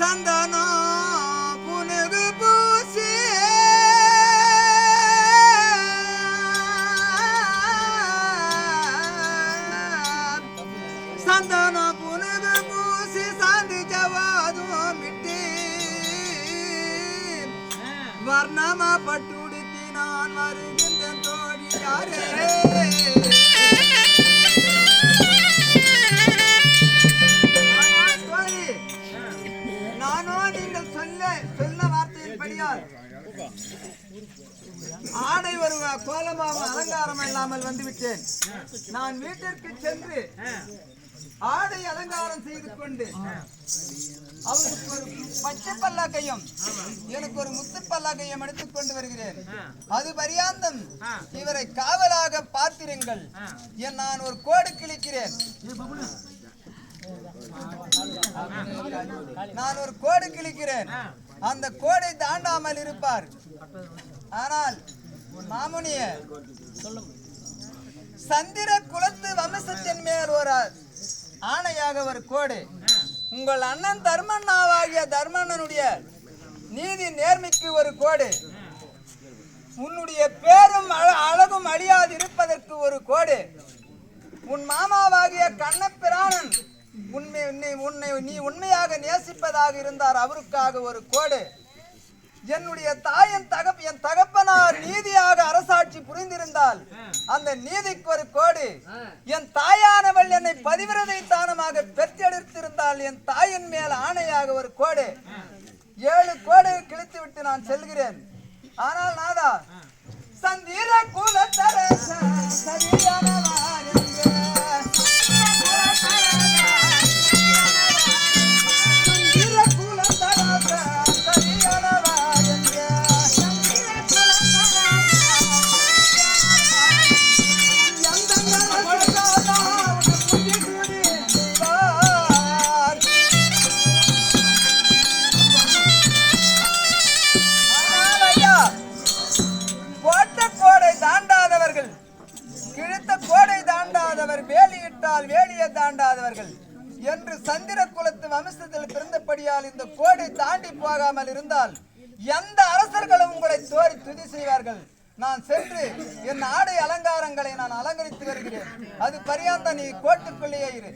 சந்தனம் புனுகு பூசி சந்தனம் புனுகு பூசி சாந்தி ஜவாதும் விட்டு வர்ணமா பட்டுடுத்தி நான் வருகின்றேன் தோழியாரே. ஆடை வருவ கோலமாக அலங்காரம் இல்லாமல் வந்துவிட்டேன். நான் வீட்டிற்கு சென்று ஆடை அலங்காரம் செய்து கொண்டு அவருக்கு ஒரு பச்சை பல்லாக்கையும் எனக்கு ஒரு முத்து பல்லாக்கையும் எடுத்துக் கொண்டு வருகிறேன். அது பரியாந்தம் இவரை காவலாக பார்த்திருங்கள். நான் ஒரு கோடு கிழிக்கிறேன். நான் ஒரு கோடு கிழிக்கிறேன். அந்த கோடை தாண்டாமல் இருப்பார். ஆனால் மாமுனிய சந்திர குலத்து வம்சத்தின் மேல் ஒரு ஆணையாக ஒரு கோடு. உங்கள் அண்ணன் தர்மண்ணாவாகிய தர்மண்ணனுடைய நீதி நேர்மைக்கு ஒரு கோடு. உன்னுடைய பேரும் அழகும் அழியாது இருப்பதற்கு ஒரு கோடு. உன் மாமாவாகிய கண்ணபிராணன் நீ உண்மையாக நேசிப்பதாக இருந்தார், அவருக்காக ஒரு கோடு. என்னுடைய தாயின் என் தகப்பனார் நீதியாக அரசாட்சி புரிந்திருந்தால் அந்த நீதிக்கு ஒரு கோடு. என் தாயானவள் என்னை பதிவிரதை தானமாக பெற்றெடுத்திருந்தால் என் தாயின் மேல் ஆணையாக ஒரு கோடு. 7 கோடு கிழித்து விட்டு நான் செல்கிறேன். ஆனால் நாதா சந்திர குலத்தர சரியானவா வேலியை தாண்டாதவர்கள் என்று சந்திர குலத்து வம்சத்தில் பிறந்தபடியால் இந்த கோடை தாண்டி போகாமல் இருந்தால் எந்த அரசர்களும் உங்களை தோறி துதி செய்வார்கள். நான் சென்று என் ஆடை அலங்காரங்களை நான் அலங்கரித்து வருகிறேன். அது பரியாந்த நீ கோட்டுக்குள்ளேயே இரு.